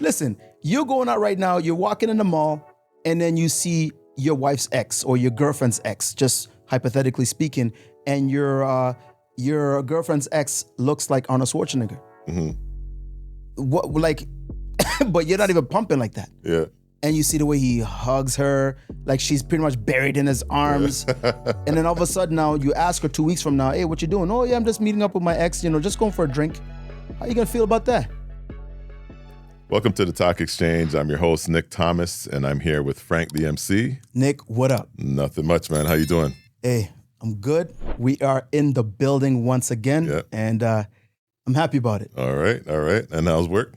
Listen, you're going out right now, you're walking in the mall, and then you see your wife's ex or your girlfriend's ex, just hypothetically speaking, and your girlfriend's ex looks like Arnold Schwarzenegger. Mm-hmm. What, like, but you're not even pumping like that. Yeah. And you see the way he hugs her, like she's pretty much buried in his arms. And then all of a sudden now you ask her 2 weeks from now, hey, what you doing? Oh yeah, I'm just meeting up with my ex, just going for a drink. How you gonna feel about that? Welcome to the Talk Exchange. I'm your host, Nick Thomas, and I'm here with Frank the MC. Nick, what up? Nothing much, man. How you doing? Hey, I'm good. We are in the building once again, and I'm happy about it. All right. And how's work?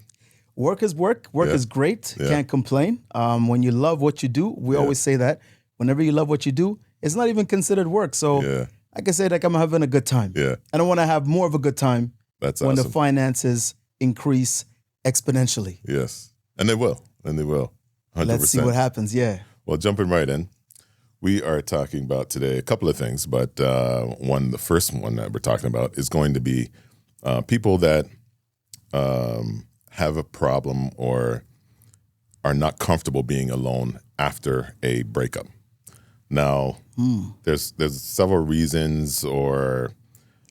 Work is work. Work is great. Can't complain. When you love what you do, we always say that. Whenever you love what you do, it's not even considered work. So I can say like I'm having a good time. Yeah. And I want to have more of a good time. That's when awesome. The finances increase exponentially. Yes. And they will. 100%. Let's see what happens. Yeah. Well, jumping right in, we are talking about today a couple of things, but the first one that we're talking about is going to be people that have a problem or are not comfortable being alone after a breakup. Now, there's several reasons or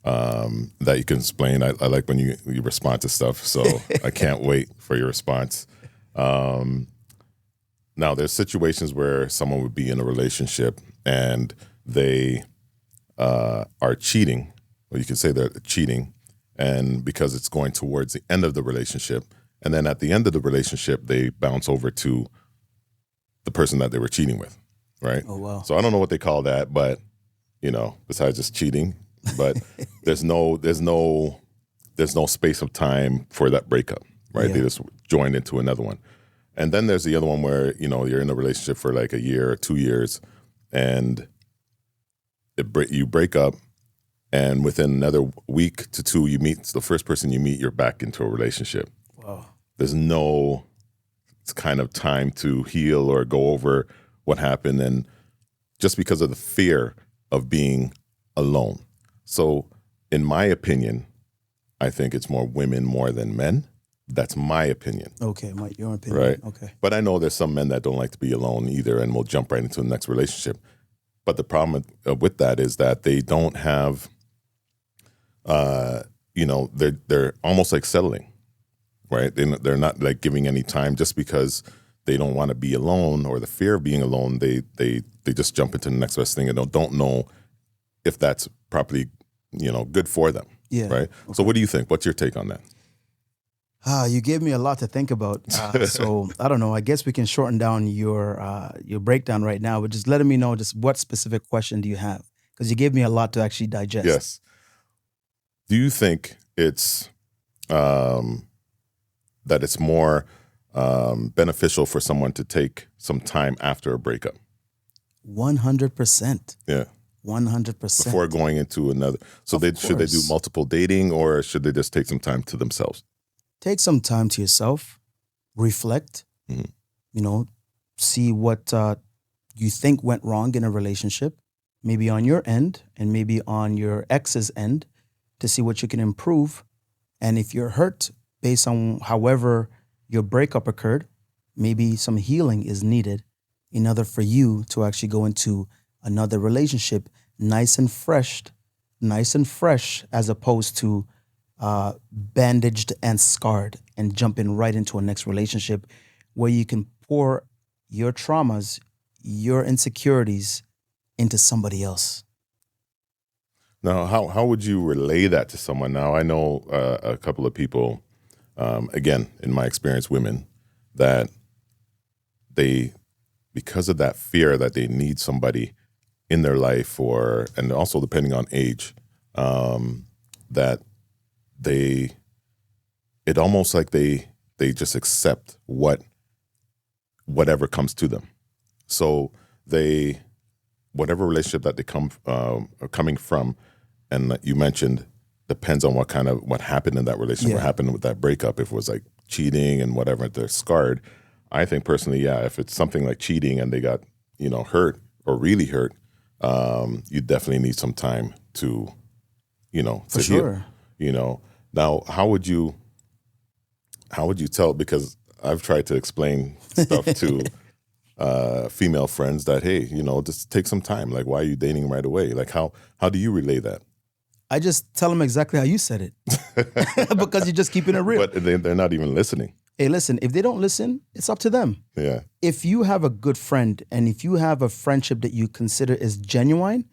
that you can explain. I like when you respond to stuff, so I can't wait for your response. Now, there's situations where someone would be in a relationship and they are cheating, or you can say they're cheating, and because it's going towards the end of the relationship, and then at the end of the relationship, they bounce over to the person that they were cheating with, right? Oh, wow. So I don't know what they call that, but, besides just cheating, but there's no space of time for that breakup, right? Yeah. They just joined into another one. And then there's the other one where, you're in a relationship for like a year or 2 years and you break up, and within another week to two, you meet the first person you meet, you're back into a relationship. Wow. There's no kind of time to heal or go over what happened, and just because of the fear of being alone. So in my opinion, I think it's more women more than men. That's my opinion. Okay, your opinion. Right. Okay. But I know there's some men that don't like to be alone either and will jump right into the next relationship. But the problem with that is that they don't have, they're almost like settling, right? They're not like giving any time just because they don't want to be alone, or the fear of being alone. They just jump into the next best thing and don't know if that's properly, good for them. Yeah. Right. Okay. So what do you think? What's your take on that? You gave me a lot to think about. So I don't know. I guess we can shorten down your breakdown right now, but just letting me know just what specific question do you have? Because you gave me a lot to actually digest. Yes. Do you think it's that it's more beneficial for someone to take some time after a breakup? 100%. Yeah. 100%. Before going into another. So should they do multiple dating, or should they just take some time to themselves? Take some time to yourself, reflect, see what you think went wrong in a relationship, maybe on your end and maybe on your ex's end, to see what you can improve. And if you're hurt based on however your breakup occurred, maybe some healing is needed in order for you to actually go into another relationship nice and fresh, as opposed to bandaged and scarred and jumping right into a next relationship where you can pour your traumas, your insecurities into somebody else. Now, how would you relay that to someone? Now, I know a couple of people, again, in my experience, women, that because of that fear that they need somebody in their life, and also depending on age, that it almost like they just accept whatever comes to them. So whatever relationship that they are coming from, and that you mentioned, depends on what happened in that relationship, what happened with that breakup. If it was like cheating and whatever, they're scarred. I think personally, if it's something like cheating and they got, hurt or really hurt, you definitely need some time to, For to sure. heal. Now, how would you tell? Because I've tried to explain stuff to female friends that, hey, just take some time. Like, why are you dating right away? Like, how do you relay that? I just tell them exactly how you said it because you're just keeping it real. But they're not even listening. Hey, listen, if they don't listen, it's up to them. Yeah. If you have a good friend and if you have a friendship that you consider is genuine,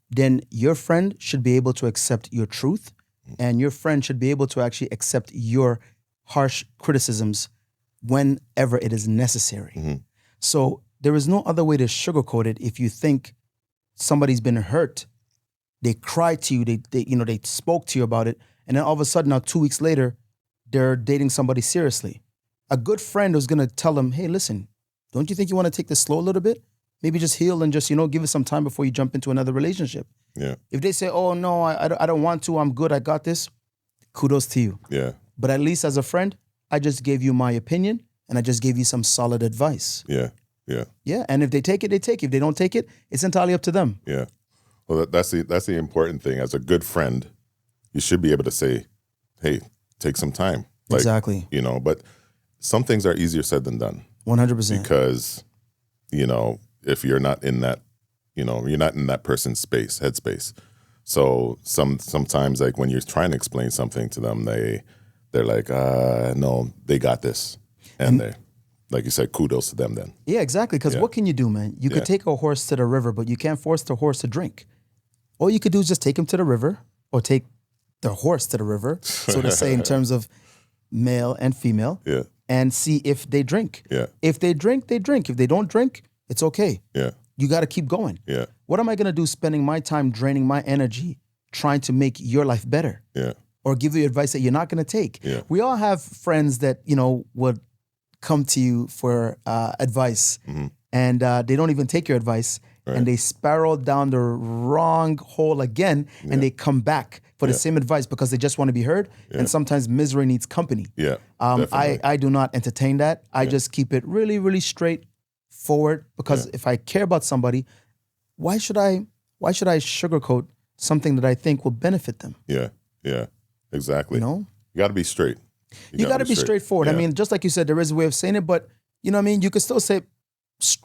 then your friend should be able to accept your truth and your friend should be able to actually accept your harsh criticisms whenever it is necessary. So there is no other way to sugarcoat it. If you think somebody's been hurt, they cried to you, they spoke to you about it, and then all of a sudden now 2 weeks later, they're dating somebody seriously. A good friend is gonna tell them, hey, listen, don't you think you want to take this slow a little bit? Maybe just heal and just, give it some time before you jump into another relationship. Yeah. If they say, oh no, I don't want to, I'm good, I got this, kudos to you. Yeah. But at least as a friend, I just gave you my opinion and I just gave you some solid advice. Yeah. Yeah. Yeah. And if they take it, they take it. If they don't take it, it's entirely up to them. Yeah. Well, that's the important thing. As a good friend, you should be able to say, hey, take some time. Like, Exactly. But some things are easier said than done. 100%. Because, if you're not in that, you're not in that person's headspace. So sometimes like when you're trying to explain something to them, they're like, no, they got this. And they, like you said, kudos to them then. Yeah, exactly. Because what can you do, man? You could take a horse to the river, but you can't force the horse to drink. All you could do is just take him to the river or take the horse to the river, so to say, in terms of male and female, and see if they drink. Yeah. If they drink, they drink. If they don't drink, it's okay. Yeah. You got to keep going. Yeah. What am I going to do spending my time draining my energy trying to make your life better? Yeah. Or give you advice that you're not going to take? Yeah. We all have friends that, would come to you for advice and they don't even take your advice and they spiral down the wrong hole again and they come back for the same advice because they just want to be heard. And sometimes misery needs company. Yeah. I do not entertain that. I just keep it really, really straightforward because if I care about somebody, why should I sugarcoat something that I think will benefit them? Yeah. Yeah. Exactly. You got to be straight. You got to be straightforward. Yeah. I mean, just like you said, there is a way of saying it, but you could still say,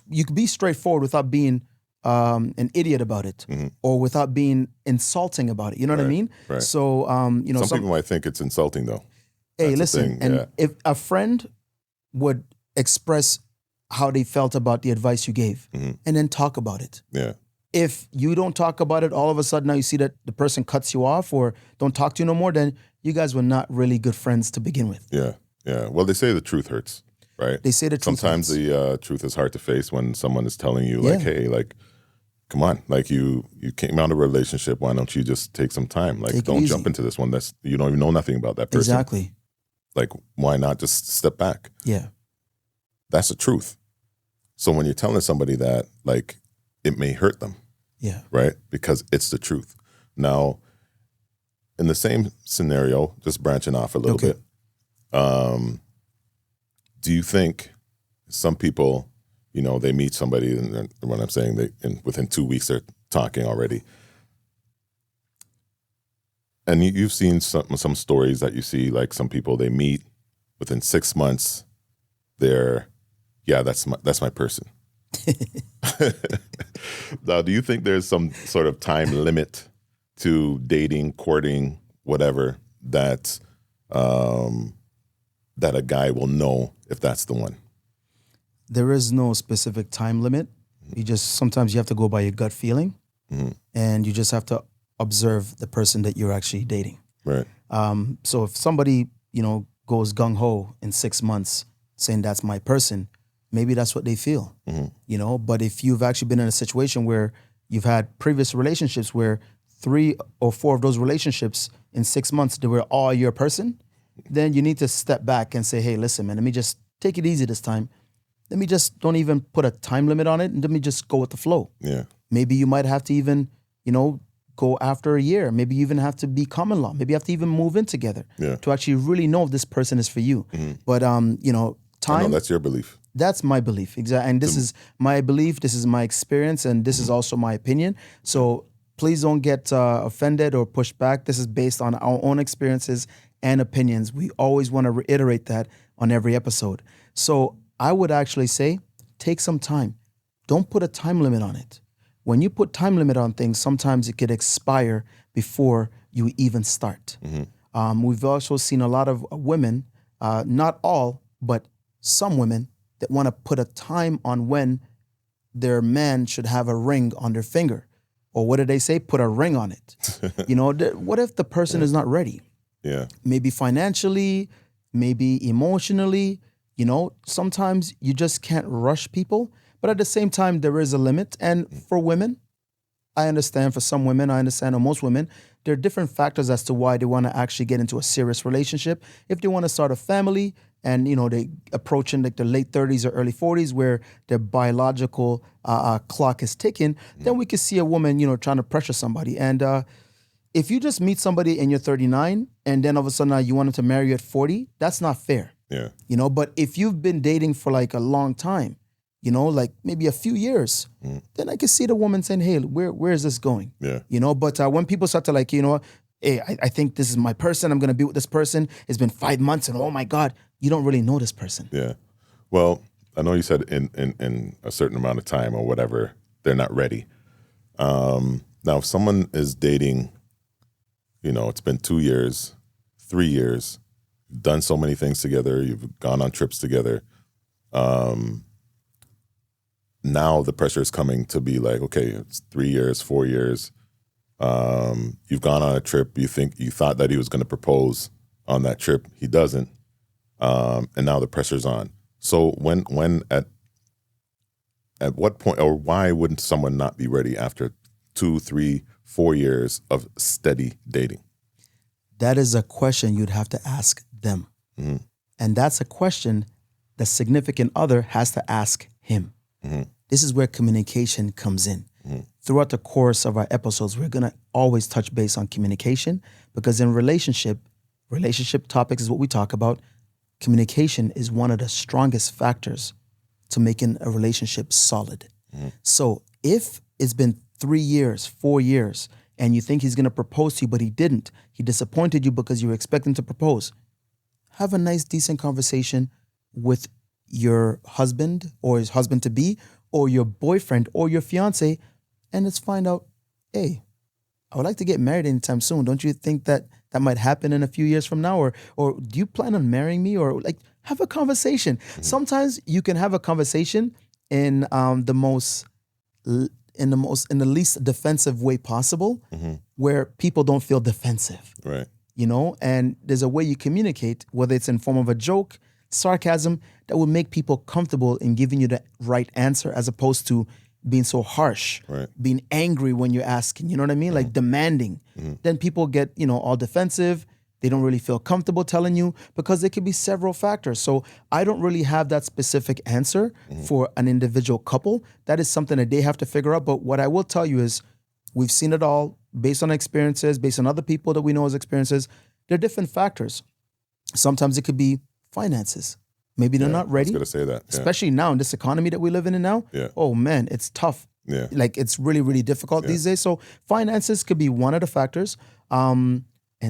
you could be straightforward without being an idiot about it or without being insulting about it. You know what I mean? Right. So, some people might think it's insulting though. Hey, That's listen, and if a friend would express how they felt about the advice you gave and then talk about it. Yeah. If you don't talk about it, all of a sudden now you see that the person cuts you off or don't talk to you no more, then you guys were not really good friends to begin with. Yeah. Yeah. Well, they say the truth hurts, right? They say the truth Sometimes hurts. the truth is hard to face when someone is telling you like, hey, like, come on, like you came out of a relationship. Why don't you just take some time? Like, don't jump into this one. You don't even know nothing about that person. Exactly. Like, why not just step back? Yeah. That's the truth. So when you're telling somebody that, like, it may hurt them. Yeah. Right? Because it's the truth. Now, in the same scenario, just branching off a little bit, do you think some people, they meet somebody, and when I'm saying within 2 weeks they're talking already, and you've seen some stories that you see, like some people they meet within 6 months, that's my person. Now, do you think there's some sort of time limit to dating, courting, whatever, that a guy will know if that's the one? There is no specific time limit. Sometimes you have to go by your gut feeling and you just have to observe the person that you're actually dating. Right. So if somebody, goes gung-ho in 6 months saying that's my person, maybe that's what they feel, but if you've actually been in a situation where you've had previous relationships where 3 or 4 of those relationships in 6 months, they were all your person, then you need to step back and say, hey, listen, man, let me just take it easy this time. Let me just don't even put a time limit on it and let me just go with the flow. Yeah. Maybe you might have to even, go after a year. Maybe you even have to be common law. Maybe you have to even move in together to actually really know if this person is for you. But, time. I know that's your belief. That's my belief. Exactly. And this is my belief. This is my experience. And this is also my opinion. So please don't get offended or pushed back. This is based on our own experiences and opinions. We always want to reiterate that on every episode. So I would actually say take some time. Don't put a time limit on it. When you put time limit on things, sometimes it could expire before you even start. We've also seen a lot of women, not all, but some women that want to put a time on when their man should have a ring on their finger. Or what do they say? Put a ring on it. What if the person is not ready? Yeah. Maybe financially, maybe emotionally. Sometimes you just can't rush people. But at the same time, there is a limit. And for women, I understand for some women, I understand for most women, there are different factors as to why they want to actually get into a serious relationship. If they want to start a family and, they approaching like their late 30s or early 40s where their biological clock is ticking, then we could see a woman, trying to pressure somebody. And if you just meet somebody and you're 39 and then all of a sudden you want them to marry you at 40, that's not fair. Yeah. But if you've been dating for like a long time, like maybe a few years, then I can see the woman saying, hey, where is this going? Yeah. But when people start to like, hey, I think this is my person, I'm going to be with this person. It's been 5 months and oh my God, you don't really know this person. Yeah. Well, I know you said in a certain amount of time or whatever, they're not ready. Now, if someone is dating, it's been 2 years, 3 years, you've done so many things together, you've gone on trips together, now the pressure is coming to be like, okay, it's 3 years, 4 years. You've gone on a trip. You thought that he was going to propose on that trip. He doesn't. And now the pressure's on. So when at what point or why wouldn't someone not be ready after 2, 3, 4 years of steady dating? That is a question you'd have to ask them. Mm-hmm. And that's a question the significant other has to ask him. Mm-hmm. This is where communication comes in. Throughout the course of our episodes, we're going to always touch base on communication because in relationship topics is what we talk about. Communication is one of the strongest factors to making a relationship solid. So if it's been 3 years, 4 years, and you think he's going to propose to you, but he didn't, he disappointed you because you were expecting to propose, have a nice, decent conversation with your husband or his husband-to-be or your boyfriend or your fiance, and let's find out, hey, I would like to get married anytime soon. Don't you think that might happen in a few years from now? Or do you plan on marrying me? Or like have a conversation. Sometimes you can have a conversation in the least defensive way possible, where people don't feel defensive. Right. And there's a way you communicate, whether it's in form of a joke, sarcasm, that will make people comfortable in giving you the right answer as opposed to being so harsh, right, being angry when you're asking, you know what I mean? Like demanding. Then people get, all defensive. They don't really feel comfortable telling you because there could be several factors. So I don't really have that specific answer for an individual couple. That is something that they have to figure out. But what I will tell you is we've seen it all based on experiences, based on other people that we know as experiences. There are different factors. Sometimes it could be finances. Maybe they're not ready. I was going to say that. Yeah. Especially now in this economy that we live in now. Yeah. Oh man, it's tough. Yeah. Like it's really, really difficult these days. So finances could be one of the factors. And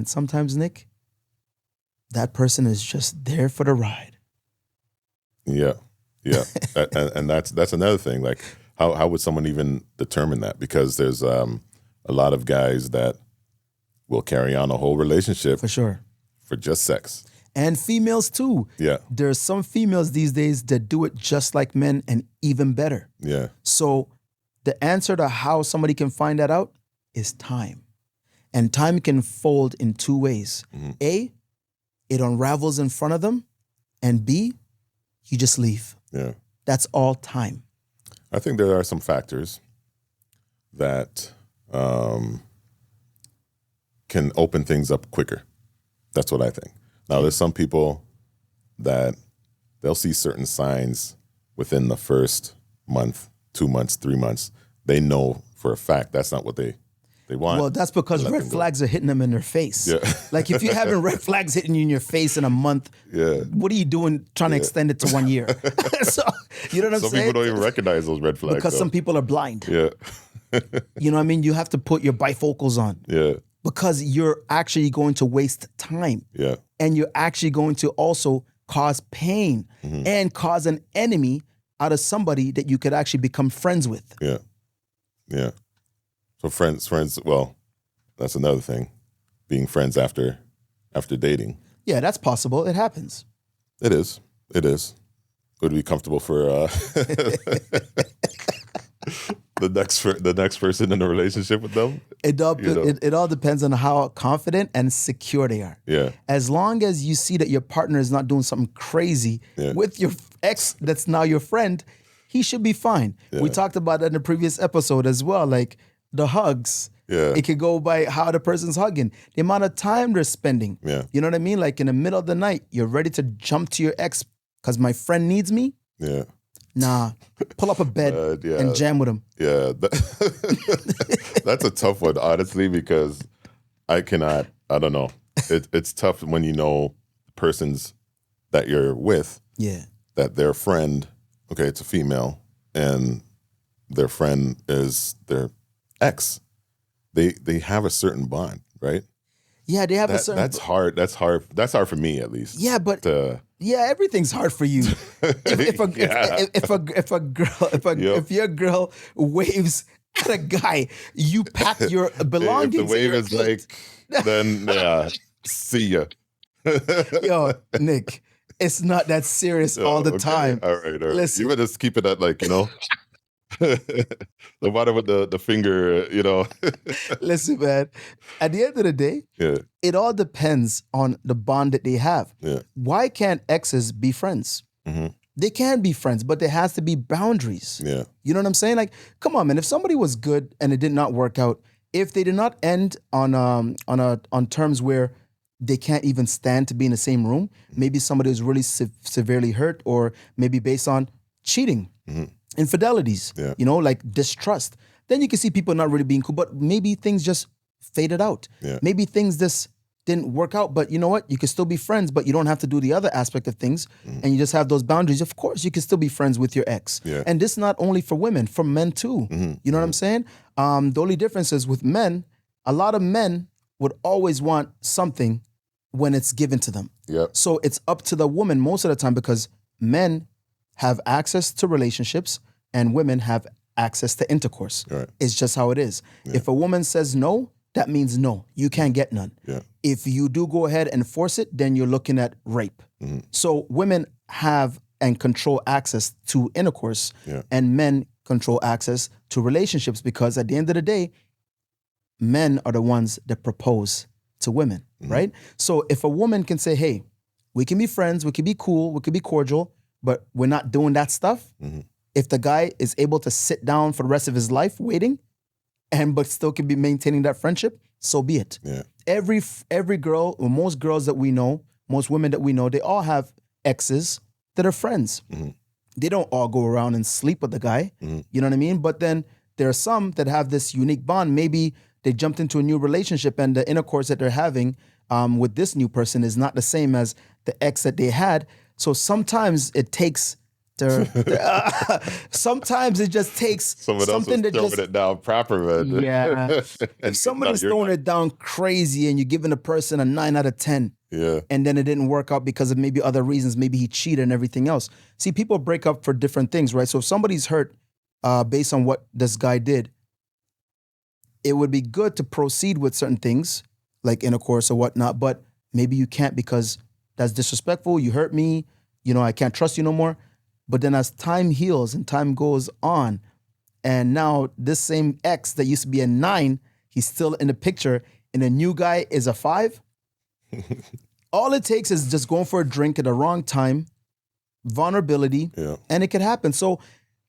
sometimes, Nick, that person is just there for the ride. Yeah. Yeah. and that's another thing. Like how would someone even determine that? Because there's a lot of guys that will carry on a whole relationship For sure. for just sex. And females too. Yeah. There's some females these days that do it just like men and even better. Yeah. So the answer to how somebody can find that out is time. And time can fold in two ways. A, it unravels in front of them. And B, you just leave. Yeah. That's all time. I think there are some factors that can open things up quicker. That's what I think. Now, there's some people that they'll see certain signs within the first month, 2 months, 3 months. They know for a fact that's not what they want. Well, that's because red flags are hitting them in their face. Yeah. Like if you're having red flags hitting you in your face in a month, what are you doing trying to extend it to 1 year? So, you know what I'm saying? Some people don't even recognize those red flags. Because some people are blind. Yeah. You know what I mean? You have to put your bifocals on. Yeah. because you're actually going to waste time, Yeah. and you're actually going to also cause pain and cause an enemy out of somebody that you could actually become friends with. Yeah. Yeah. So friends, well, that's another thing. Being friends after dating. Yeah, that's possible. It happens. It is. It is. Would it be comfortable for the next person in a relationship with them? It all, You know? it all depends on how confident and secure they are. Yeah. As long as you see that your partner is not doing something crazy Yeah. with your ex that's now your friend, he should be fine. We talked about that in the previous episode as well, like the hugs. Yeah. It could go by how the person's hugging, the amount of time they're spending. Yeah. You know what I mean? Like in the middle of the night, you're ready to jump to your ex because my friend needs me. Yeah. Nah, pull up a bed Yeah. and jam with him. Yeah. That's a tough one, honestly, because I don't know. It's tough when you know persons that you're with, Yeah. that their friend, okay, it's a female, and their friend is their ex. They have a certain bond, right? Yeah, they have a certain. That's hard. That's hard. That's hard for me, at least. Yeah, but yeah, everything's hard for you. If your girl waves at a guy, you pack your belongings. If the wave in is your feet. then yeah, see ya. Yo, Nick, it's not that serious all the Okay. time. All right. Listen. You better just keep it at the bottom with the finger, Listen, man, at the end of the day, Yeah. it all depends on the bond that they have. Yeah. Why can't exes be friends? Mhm. They can be friends, but there has to be boundaries. Yeah. You know what I'm saying? Like, come on, man. If somebody was good and it did not work out, if they did not end on terms where they can't even stand to be in the same room, maybe somebody was really severely hurt, or maybe based on cheating, infidelities, Yeah. like distrust. Then you can see people not really being cool, but maybe things just faded out. Yeah. Maybe things just didn't work out, but you know what? You can still be friends, but you don't have to do the other aspect of things, and you just have those boundaries. Of course, you can still be friends with your ex. Yeah. And this not only for women, for men too. You know what I'm saying? The only difference is with men, a lot of men would always want something when it's given to them. Yeah. So it's up to the woman most of the time, because men have access to relationships and women have access to intercourse. Right. It's just how it is. If a woman says no, that means no. You can't get none. Yeah. If you do go ahead and force it, then you're looking at rape. So women have and control access to intercourse, Yeah. and men control access to relationships, because at the end of the day, men are the ones that propose to women, right? So if a woman can say, hey, we can be friends, we can be cool, we can be cordial, but we're not doing that stuff. If the guy is able to sit down for the rest of his life waiting, but still can be maintaining that friendship, so be it. Yeah. Every girl, or most girls that we know, most women that we know, they all have exes that are friends. They don't all go around and sleep with the guy. You know what I mean? But then there are some that have this unique bond. Maybe they jumped into a new relationship, and the intercourse that they're having with this new person is not the same as the ex that they had. So sometimes it takes sometimes it just takes Someone else something is that throwing just it down proper, man. yeah. And If somebody's you're throwing not. it down crazy and you're giving a person a 9 out of 10, Yeah. and then it didn't work out because of maybe other reasons, maybe he cheated and everything else. See, people break up for different things, right? So if somebody's hurt based on what this guy did, it would be good to proceed with certain things like intercourse or whatnot, but maybe you can't because that's disrespectful. You hurt me, I can't trust you no more. But then as time heals and time goes on, and now this same ex that used to be a 9, he's still in the picture, and a new guy is a 5. All it takes is just going for a drink at the wrong time, vulnerability, Yeah. and it could happen. So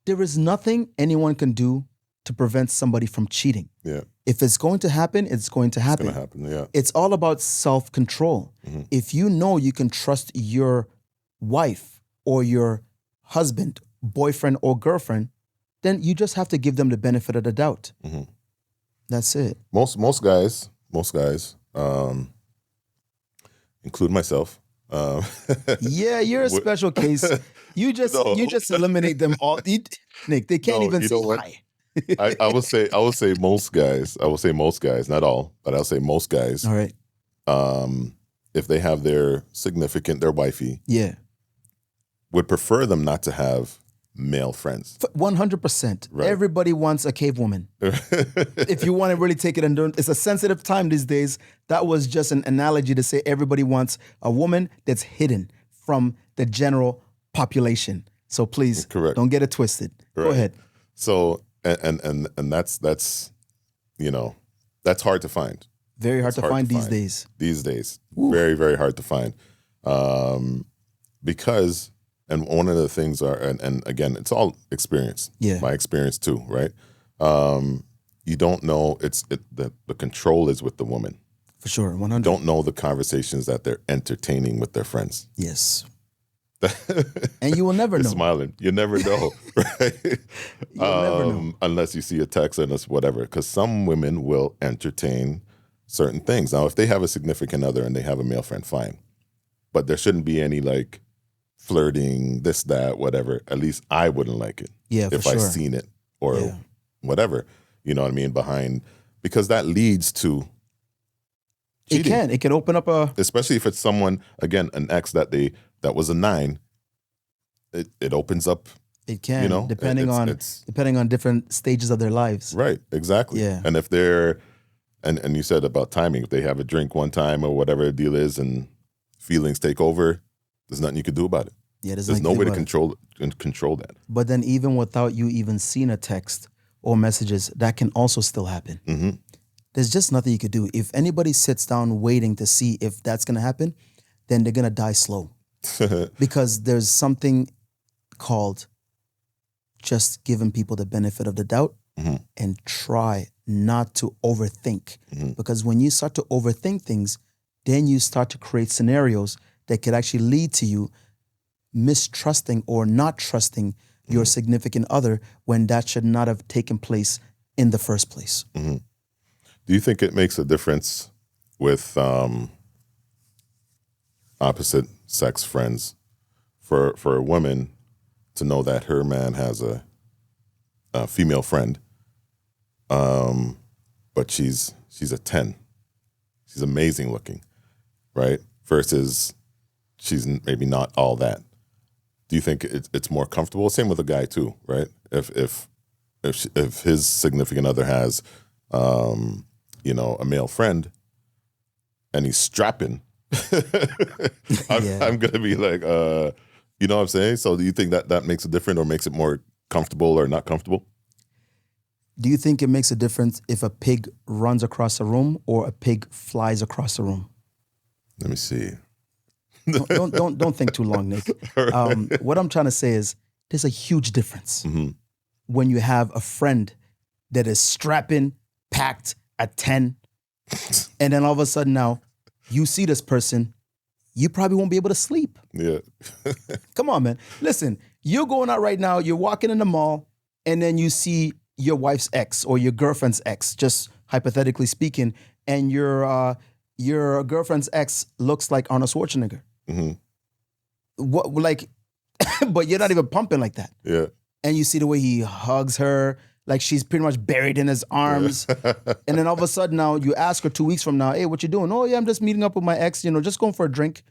there is nothing anyone can do to prevent somebody from cheating. Yeah. If it's going to happen, it's going to happen. Gonna happen. Yeah. It's all about self-control. If you know you can trust your wife or your husband, boyfriend, or girlfriend, then you just have to give them the benefit of the doubt. That's it. Most guys, include myself. Yeah, you're a special case. You just No. eliminate them all. Nick, they can't No, even you say know what? hi. I will say most guys. I will say most guys, not all, but I'll say most guys. All right. If they have their significant, their wifey, Yeah. would prefer them not to have male friends. 100%. Right. Everybody wants a cave woman. If you want to really take it and do it's a sensitive time these days. That was just an analogy to say everybody wants a woman that's hidden from the general population. So please Correct. don't get it twisted. Go Right. ahead. So and that's you know, that's hard to find Very hard to hard find to these find. days. these days. Very, very hard to find. Because and one of the things are and again, it's all experience. Yeah. My experience too, right? You don't know the control is with the woman. For sure. 100. Don't know the conversations that they're entertaining with their friends. Yes. And you will never You're know. smiling. You never know, right? You'll never know. Unless you see a text and it's whatever. Because some women will entertain certain things. Now, if they have a significant other and they have a male friend, fine. But there shouldn't be any like flirting, this, that, whatever. At least I wouldn't like it Yeah, if for I sure. seen it or Yeah. whatever. You know what I mean? Behind, because that leads to It cheating. can. It can open up a Especially if it's someone, again, an ex that was a 9. It opens up. it can You know, depending it's- on different stages of their lives. Right, exactly. Yeah. And if they're and you said about timing, if they have a drink one time or whatever the deal is and feelings take over, there's nothing you can do about it. Yeah, There's nothing no way to about it. control that. But then even without you even seeing a text or messages, that can also still happen. Hmm. There's just nothing you could do. If anybody sits down waiting to see if that's gonna happen, then they're gonna die slow. Because there's something called just giving people the benefit of the doubt Mhm. and try not to overthink. Mhm. Because when you start to overthink things, then you start to create scenarios that could actually lead to you mistrusting or not trusting your significant other when that should not have taken place in the first place. Do you think it makes a difference with opposite sex friends for a woman to know that her man has a female friend, but she's a 10. She's amazing looking, right? Versus she's maybe not all that. Do you think it's more comfortable? Same with a guy too, right? If his significant other has, a male friend, and he's strapping, Yeah. I'm gonna be like, you know what I'm saying? So do you think that makes a difference or makes it more comfortable or not comfortable? Do you think it makes a difference if a pig runs across a room or a pig flies across a room? Let me see. Don't think too long, Nick. What I'm trying to say is there's a huge difference Mhm. when you have a friend that is strapping, packed at 10, and then all of a sudden now you see this person, you probably won't be able to sleep. Yeah. Come on, man. Listen, you're going out right now, you're walking in the mall, and then you see your wife's ex or your girlfriend's ex, just hypothetically speaking, and your girlfriend's ex looks like Arnold Schwarzenegger. Hmm. What, like, but you're not even pumping like that. Yeah. And you see the way he hugs her, like she's pretty much buried in his arms. And then all of a sudden now you ask her 2 weeks from now, hey, what you doing? Oh yeah, I'm just meeting up with my ex, just going for a drink.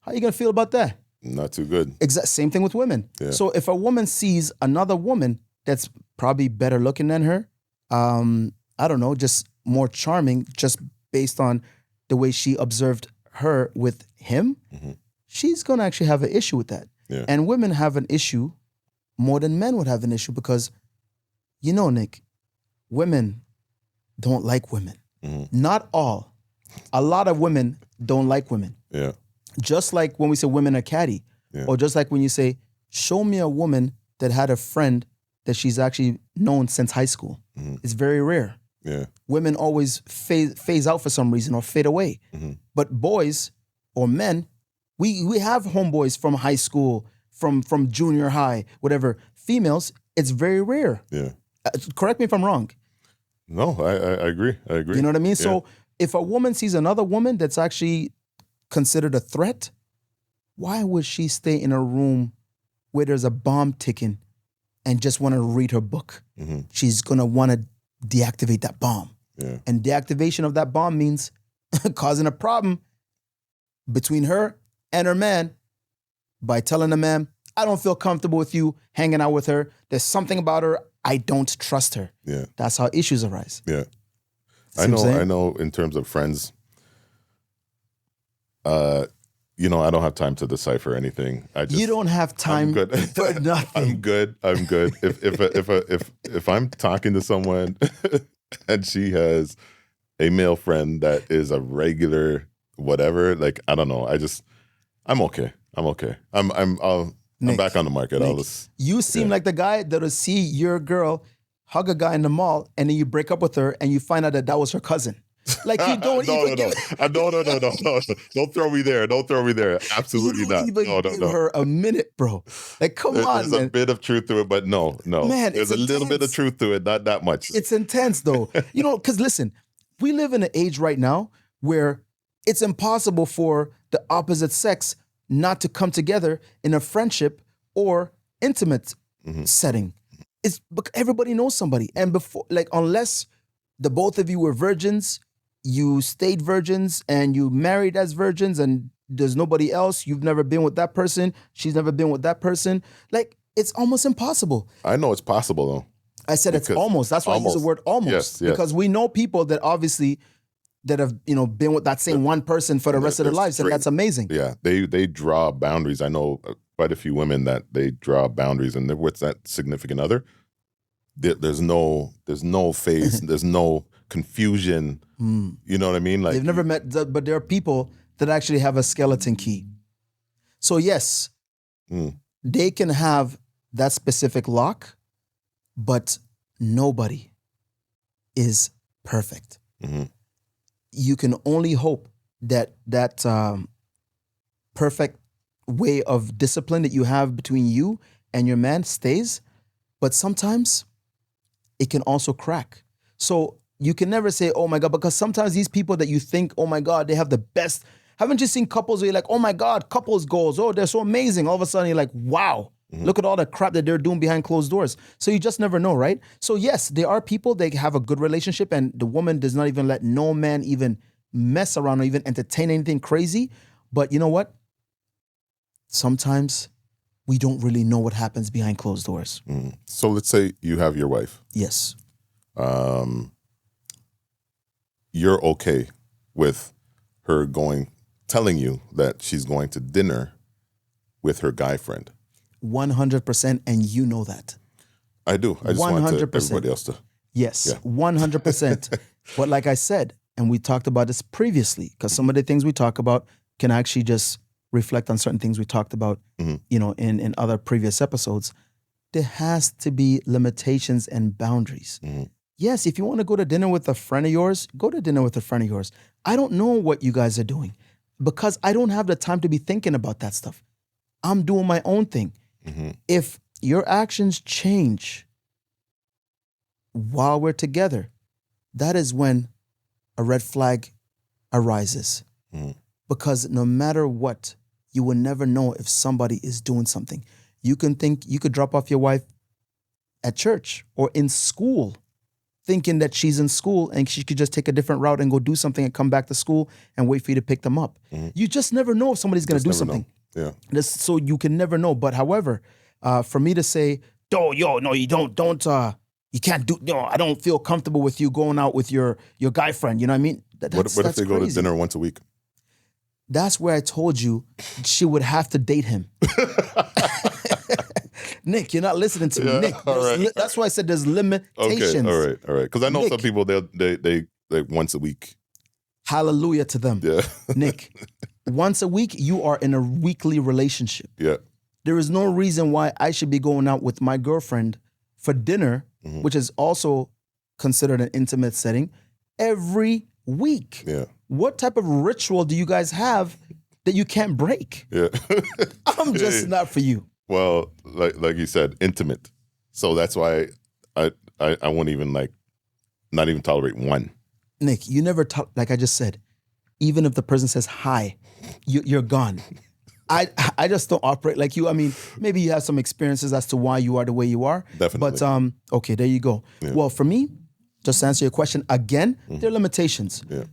How you gonna feel about that? Not too good. Same thing with women. Yeah. So if a woman sees another woman that's probably better looking than her, I don't know, just more charming, just based on the way she observed her with him, Mhm. she's gonna actually have an issue with that. Yeah. And women have an issue more than men would have an issue because, Nick, women don't like women. Mhm. Not all. A lot of women don't like women. Yeah. Just like when we say women are catty, Yeah. or just like when you say, show me a woman that had a friend that she's actually known since high school. Mhm. It's very rare. Yeah. Women always phase out for some reason or fade away. Mhm. But boys or men, we have homeboys from high school, from junior high, whatever. Females, it's very rare. Yeah. Correct me if I'm wrong. No, I agree. I agree. You know what I mean? Yeah. So if a woman sees another woman that's actually considered a threat, why would she stay in a room where there's a bomb ticking and just want to read her book. Mm-hmm. She's going to want to deactivate that bomb. Yeah. And deactivation of that bomb means causing a problem between her and her man by telling the man, I don't feel comfortable with you hanging out with her. There's something about her. I don't trust her. Yeah. That's how issues arise. Yeah. See what I'm saying? I know in terms of friends, you know, I don't have time to decipher anything. You don't have time I'm good. for nothing. I'm good. If I'm talking to someone and she has a male friend that is a regular whatever, like I don't know. I'm okay. I'm back on the market. Nick, you seem like the guy that'll see your girl hug a guy in the mall and then you break up with her and you find out that was her cousin. Like you don't no. Don't throw me there. Don't throw me there. Absolutely you don't not. even give her a minute, bro. Like, come on, There's man. a bit of truth to it, but no. Man, there's it's a little bit of intense. truth to it, not that much. It's intense, though. You know, because listen, we live in an age right now where it's impossible for the opposite sex not to come together in a friendship or intimate setting. It's everybody knows somebody, and before, like, unless the both of you were virgins, you stayed virgins, and you married as virgins, and there's nobody else. You've never been with that person. She's never been with that person. Like, it's almost impossible. I know it's possible though. I said it's almost. That's why I use the word almost. Yes. Because we know people that obviously that have, you know, been with that same one person for the rest of their lives, and that's amazing. Yeah, they draw boundaries. I know quite a few women that they draw boundaries, and with that significant other, there's no phase, there's no confusion. You know what I mean? Like They've never met, but there are people that actually have a skeleton key. So yes, they can have that specific lock, but nobody is perfect. Mm-hmm. You can only hope that perfect way of discipline that you have between you and your man stays, but sometimes it can also crack. So you can never say, oh my God, because sometimes these people that you think, oh my God, they have the best. Haven't you seen couples where you're like, oh my God, couples goals, oh, they're so amazing. All of a sudden you're like, wow, look at all the crap that they're doing behind closed doors. So you just never know, right? So yes, there are people, they have a good relationship and the woman does not even let no man even mess around or even entertain anything crazy. But you know what? Sometimes we don't really know what happens behind closed doors. So let's say you have your wife. Yes. You're okay with her telling you that she's going to dinner with her guy friend. 100%, and you know that. I do. I just want 100%. everybody else to. Yes, Yeah. 100%. But like I said, and we talked about this previously, because some of the things we talk about can actually just reflect on certain things we talked about, you know, in other previous episodes. There has to be limitations and boundaries. Yes, if you want to go to dinner with a friend of yours, go to dinner with a friend of yours. I don't know what you guys are doing because I don't have the time to be thinking about that stuff. I'm doing my own thing. If your actions change while we're together, that is when a red flag arises. Because no matter what, you will never know if somebody is doing something. You could drop off your wife at church or in school, thinking that she's in school and she could just take a different route and go do something and come back to school and wait for you to pick them up. You just never know if somebody's going to do something. Yeah. So you can never know. But however, for me to say, no, you don't, you can't do, no, I don't feel comfortable with you going out with your guy friend. You know what I mean? What if they go to crazy. dinner once a week? That's where I told you she would have to date him. Nick, you're not listening to me. Nick, that's why I said there's limitations. Okay, all right. Because I know Nick. some people, they once a week. Hallelujah to them. Yeah. Nick, once a week, you are in a weekly relationship. Yeah. There is no reason why I should be going out with my girlfriend for dinner, which is also considered an intimate setting, every week. Yeah. What type of ritual do you guys have that you can't break? Yeah. I'm just not for you. Well, like you said, intimate. So that's why I won't even not even tolerate one. Nick, you never like I just said, even if the person says hi, you're gone. I just don't operate like you. I mean, maybe you have some experiences as to why you are the way you are. Definitely. But okay, there you go. Yeah. Well, for me, just to answer your question again, there are limitations. Yeah.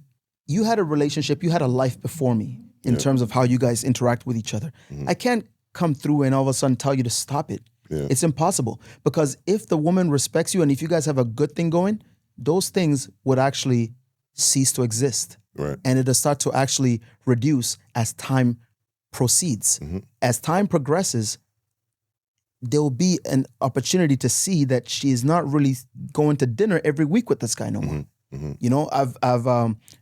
You had a relationship, you had a life before me in terms of how you guys interact with each other. I can't come through and all of a sudden tell you to stop it. Yeah. It's impossible, because if the woman respects you and if you guys have a good thing going, those things would actually cease to exist. Right. And it'll start to actually reduce as time proceeds. As time progresses, there will be an opportunity to see that she is not really going to dinner every week with this guy no more. You know, I've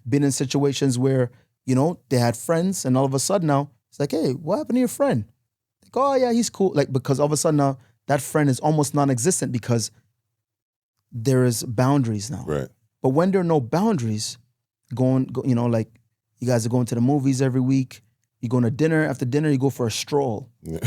been in situations where, you know, they had friends and all of a sudden now it's like, hey, what happened to your friend? Like, oh yeah, he's cool. Like, because all of a sudden now that friend is almost non-existent because there is boundaries now. Right. But when there are no boundaries, you know, like you guys are going to the movies every week, you go to dinner, after dinner you go for a stroll. Yeah.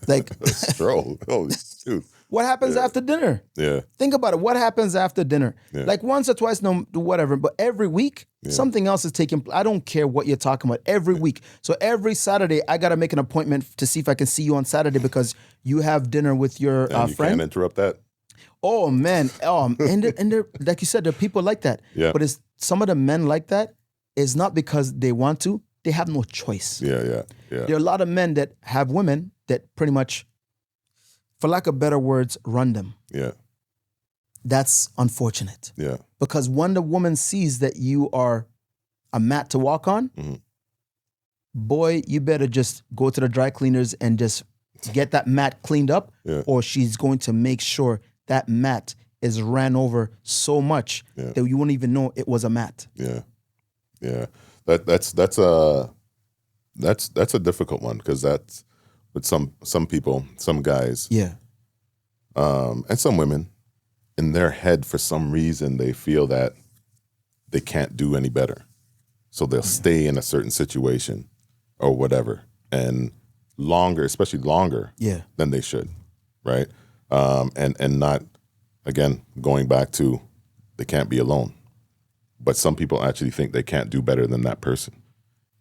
Like A stroll. Oh, dude. what happens after dinner? Yeah. Think about it. What happens after dinner? Yeah. Like once or twice, no, whatever. But every week, something else is taking. I don't care what you're talking about. Every week. So every Saturday, I gotta make an appointment to see if I can see you on Saturday because you have dinner with your And you friend. can't interrupt that. Oh man. And they're, like you said, there are people like that. Yeah. But it's some of the men like that is not because they want to. They have no choice. Yeah. There are a lot of men that have women that pretty much, for lack of better words, run them. Yeah. That's unfortunate. Yeah. Because when the woman sees that you are a mat to walk on, boy, you better just go to the dry cleaners and just get that mat cleaned up, or she's going to make sure that mat is ran over so much that you won't even know it was a mat. Yeah. That's a difficult one because that's with some people, some guys, Yeah. and some women, in their head for some reason they feel that they can't do any better, so they'll stay in a certain situation or whatever, and especially longer than they should, right? And not, again, going back to they can't be alone. But some people actually think they can't do better than that person,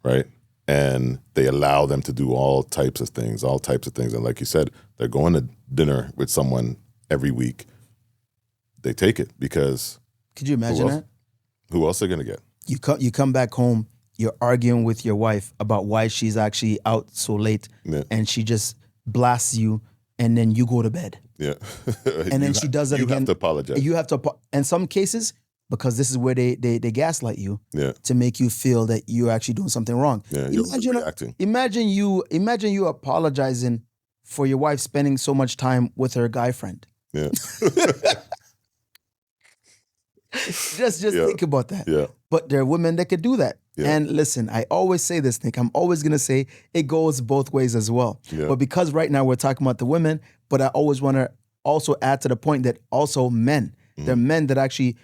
right? And they allow them to do all types of things. And like you said, they're going to dinner with someone every week. They take it because Could you imagine that? who else are going to get? You come back home, you're arguing with your wife about why she's actually out so late, and she just blasts you, and then you go to bed. Yeah. And then she does that again. You have to apologize. You have to, in some cases, because this is where they gaslight you to make you feel that you're actually doing something wrong. Yeah, you're overreacting. Imagine you apologizing for your wife spending so much time with her guy friend. Yeah. Just think about that. Yeah. But there are women that could do that. Yeah. And listen, I always say this, Nick. I'm always gonna say it goes both ways as well. Yeah. But because right now we're talking about the women, but I always want to also add to the point that also men. There are men that actually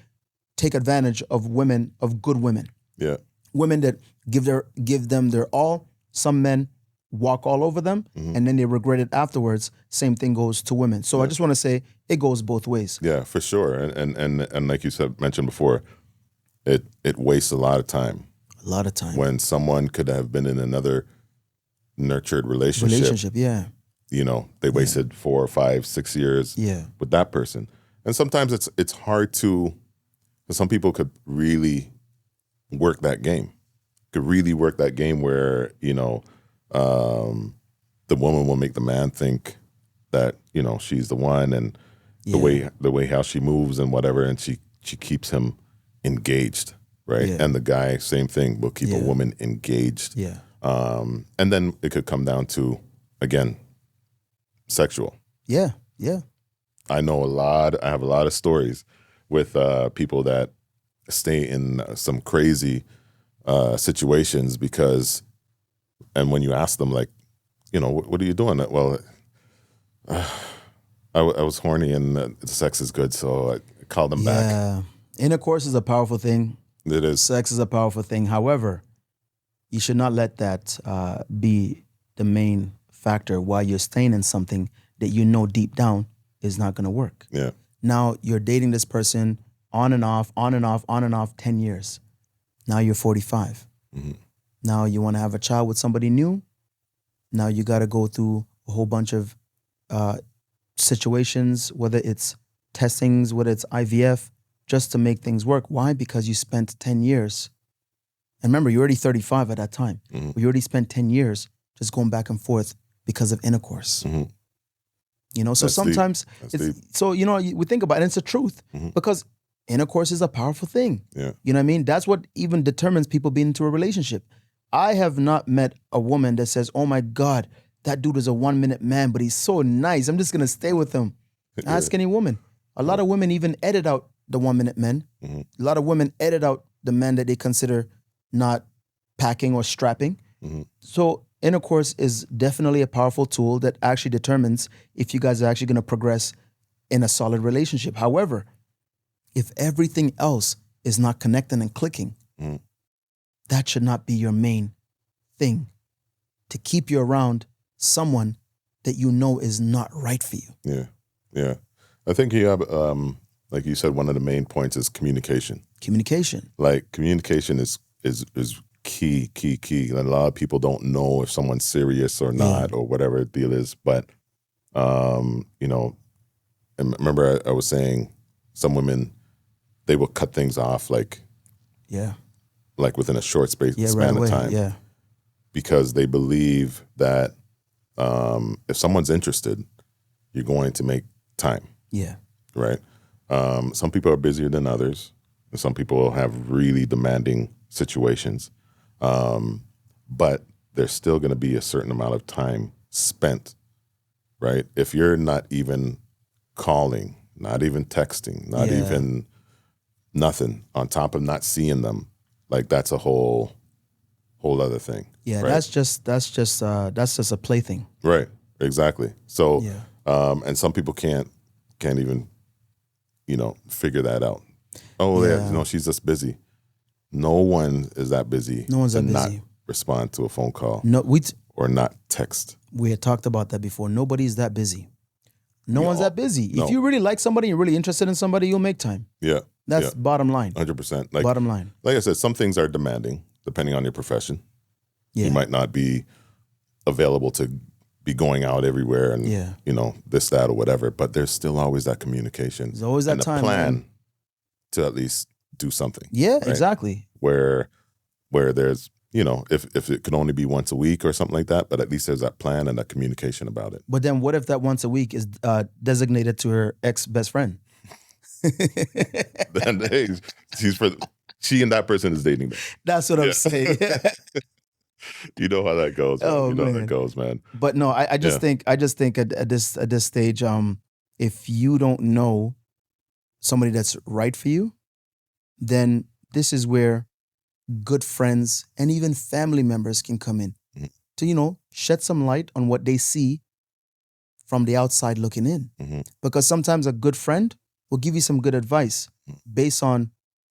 take advantage of women, of good women. Yeah. Women that give them their all. Some men walk all over them and then they regret it afterwards. Same thing goes to women. So I just want to say it goes both ways. Yeah, for sure. And like you mentioned before, it wastes a lot of time. A lot of time. When someone could have been in another nurtured relationship. Yeah. You know, they wasted 4 or 5, 6 years with that person. And sometimes it's hard to, some people could really work that game. Where, you know, the woman will make the man think that, you know, she's the one, and the way how she moves and whatever, and she keeps him engaged, right? Yeah. And the guy, same thing, will keep a woman engaged. Yeah. And then it could come down to, again, sexual. Yeah. Yeah. I have a lot of stories with people that stay in some crazy situations because, and when you ask them, like, you know, what are you doing? Well, I was horny and the sex is good, so I called them back. Yeah. Intercourse is a powerful thing. It is. Sex is a powerful thing. However, you should not let that be the main factor while you're staying in something that you know deep down is not going to work. Yeah. Now you're dating this person on and off, 10 years. Now you're 45. Now you want to have a child with somebody new. Now you got to go through a whole bunch of situations, whether it's testings, whether it's IVF, just to make things work. Why? Because you spent 10 years. And remember, you're already 35 at that time. Mhm. But you already spent 10 years just going back and forth because of intercourse. Mhm. You know, so That's deep. sometimes That's it's deep. so, you know, we think about it, and it's the truth Mhm. because intercourse is a powerful thing. Yeah. You know what I mean? That's what even determines people being into a relationship. I have not met a woman that says, oh my God, that dude is a 1 minute man, but he's so nice. I'm just going to stay with him. Ask any woman. A lot of women even edit out the 1 minute men. Mhm. A lot of women edit out the men that they consider not packing or strapping. Mhm. So intercourse is definitely a powerful tool that actually determines if you guys are actually going to progress in a solid relationship. However, if everything else is not connecting and clicking, Mhm. that should not be your main thing to keep you around someone that you know is not right for you. Yeah. Yeah. I think you have, like you said, one of the main points is communication. Communication. Like communication is key. And a lot of people don't know if someone's serious or not or whatever the deal is. But, you know, and remember I was saying some women, they will cut things off like Yeah. within a short Yeah, right span away. of time Yeah. because they believe that if someone's interested, you're going to make time, Yeah. right? Some people are busier than others, and some people have really demanding situations. But there's still going to be a certain amount of time spent, right? If you're not even calling, not even texting, not Yeah. even nothing, on top of not seeing them, like that's a whole other thing. Yeah. right? That's just a plaything. Right. Exactly. So, Yeah. and some people can't even, figure that out. Oh, Yeah. she's just busy. No one is that busy. No one's to that not busy. respond to a phone call No, or not text. we had talked about that before. Nobody's that busy. No We one's all- that busy. no. If you really like somebody, you're really interested in somebody, you'll make time. Yeah. That's Yeah. bottom line. 100%. Bottom line. Like I said, some things are demanding depending on your profession. Yeah. You might not be available to be going out everywhere and Yeah. this, that, or whatever. But there's still always that communication. There's always that and a time, plan man. to at least do something. Yeah, right? exactly. Where there's if it could only be once a week or something like that, but at least there's that plan and that communication about it. But then what if that once a week is designated to her ex-best friend? Then hey, she and that person is dating them. That's what I'm Yeah. saying. You know how that goes. Man. Oh, You know how man. that goes, man. But no, I just think at this stage, if you don't know somebody that's right for you, then this is where good friends and even family members can come in Mhm. to shed some light on what they see from the outside looking in. Mhm. Because sometimes a good friend will give you some good advice based on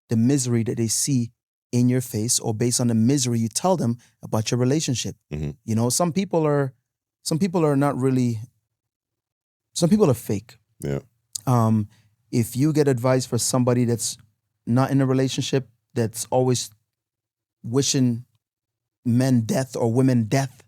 the misery that they see in your face or based on the misery you tell them about your relationship. Mhm. Some people are not really, some people are fake. Yeah. If you get advice for somebody that's not in a relationship, that's always wishing men death or women death,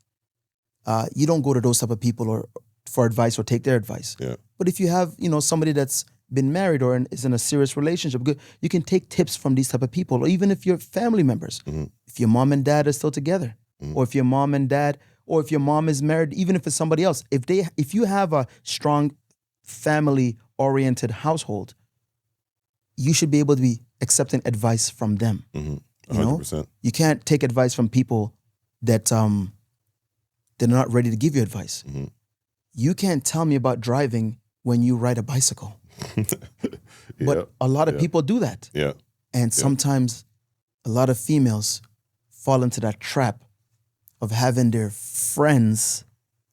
you don't go to those type of people or for advice or take their advice. Yeah. But if you have, somebody that's been married or is in a serious relationship, you can take tips from these type of people, or even if you're family members. Mhm. If your mom and dad are still together, Mhm. or if your mom and dad, or if your mom is married, even if it's somebody else, if you have a strong family-oriented household, you should be able to be accepting advice from them. Mhm. You know? 100%. You can't take advice from people that they're not ready to give you advice. Mhm. You can't tell me about driving when you ride a bicycle. But Yeah. a lot of Yeah. people do that. Yeah. And sometimes a lot of females fall into that trap of having their friends,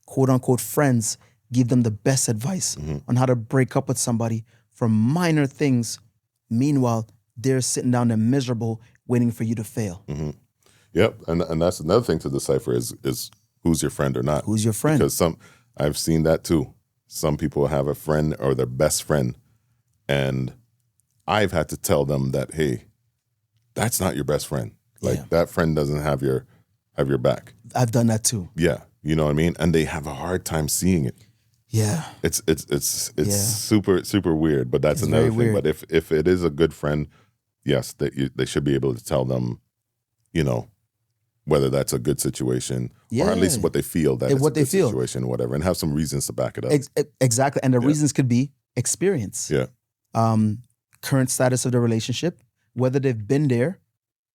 quote unquote friends, give them the best advice Mhm. on how to break up with somebody for minor things. Meanwhile, they're sitting down there miserable, waiting for you to fail. Mhm. Yep. And that's another thing to decipher is who's your friend or not. Who's your friend? Because I've seen that too. Some people have a friend or their best friend, and I've had to tell them that, hey, that's not your best friend. Like Yeah. that friend doesn't have your back. I've done that too. Yeah. You know what I mean? And they have a hard time seeing it. Yeah. It's Yeah. super weird. But that's It's another very thing. weird. But if it is a good friend, yes, they should be able to tell them, you know, whether that's a good situation or at least Yeah. what they feel that And it's what a they good feel. situation, whatever, and have some reasons to back it up. Exactly. And the Yeah. reasons could be experience. Yeah. Current status of the relationship, whether they've been there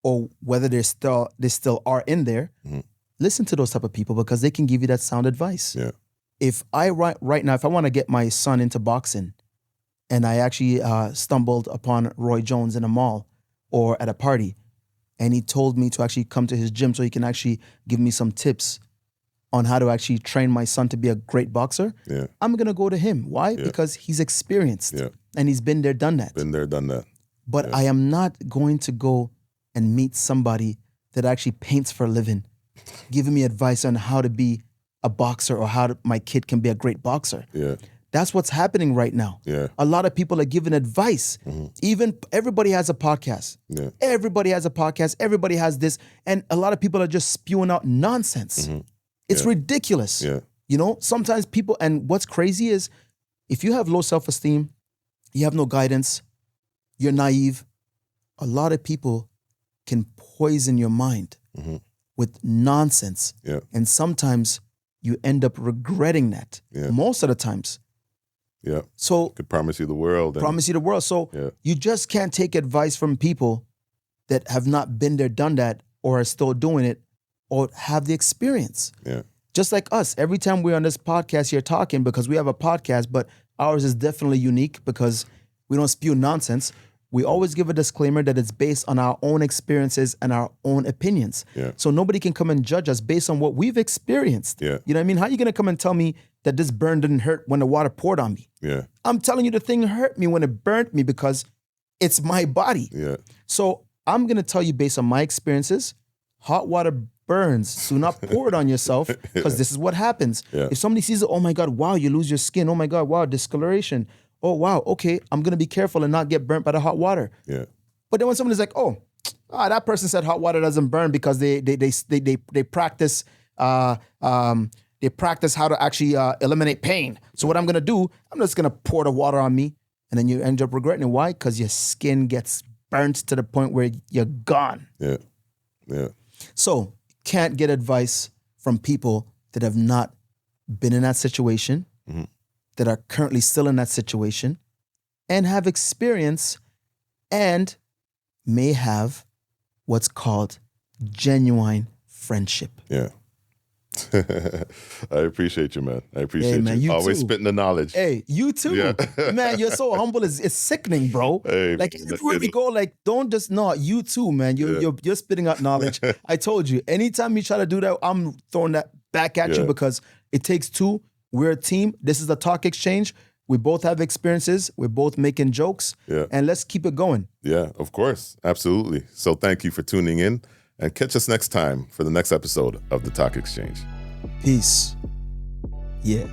or whether they still are in there. Mhm. Listen to those type of people because they can give you that sound advice. Yeah. If I right now, if I want to get my son into boxing and I actually stumbled upon Roy Jones in a mall or at a party, and he told me to actually come to his gym so he can actually give me some tips on how to actually train my son to be a great boxer, Yeah. I'm going to go to him. Why? Yeah. Because he's experienced Yeah. and he's been there, done that. Been there, done that. But yeah. I am not going to go and meet somebody that actually paints for a living, giving me advice on how to be a boxer or my kid can be a great boxer. Yeah. That's what's happening right now. Yeah. A lot of people are giving advice. Even everybody has a podcast. Yeah. Everybody has a podcast. Everybody has this. And a lot of people are just spewing out nonsense. It's ridiculous. Yeah. You know, sometimes people, and what's crazy is if you have low self-esteem, you have no guidance, you're naive, a lot of people can poison your mind with nonsense. Yeah. And sometimes you end up regretting that. Yeah. Most of the times. Yeah. So Could promise you the world. And, promise you the world. So Yeah. you just can't take advice from people that have not been there, done that, or are still doing it, or have the experience. Yeah. Just like us, every time we're on this podcast here talking, because we have a podcast, but ours is definitely unique because we don't spew nonsense. We always give a disclaimer that it's based on our own experiences and our own opinions. Yeah. So nobody can come and judge us based on what we've experienced. Yeah. You know what I mean? How are you going to come and tell me that this burn didn't hurt when the water poured on me? Yeah. I'm telling you the thing hurt me when it burnt me because it's my body. Yeah. So I'm going to tell you based on my experiences, hot water burns. Do not pour it on yourself because this is what happens. Yeah. If somebody sees it, oh my God, wow, you lose your skin. Oh my God, wow, discoloration. Oh wow, okay, I'm going to be careful and not get burnt by the hot water. Yeah. But then when somebody's like, that person said hot water doesn't burn because they practice they practice how to actually eliminate pain. So what I'm going to do, I'm just going to pour the water on me, and then you end up regretting it. Why? Because your skin gets burnt to the point where you're gone. Yeah. Yeah. So can't get advice from people that have not been in that situation, that are currently still in that situation, and have experience and may have what's called genuine friendship. Yeah. I appreciate you, man. I appreciate man, you always too. spitting the knowledge. Hey, you too. Yeah. Man, you're so humble. It's sickening, bro. Hey, Like man, everywhere we go, like don't just you too, man. You're spitting out knowledge. I told you, anytime you try to do that, I'm throwing that back at you Yeah. because it takes two. We're a team. This is a talk exchange. We both have experiences. We're both making jokes. Yeah. And let's keep it going. Yeah, of course. Absolutely. So thank you for tuning in and catch us next time for the next episode of The Talk Exchange. Peace. Yeah.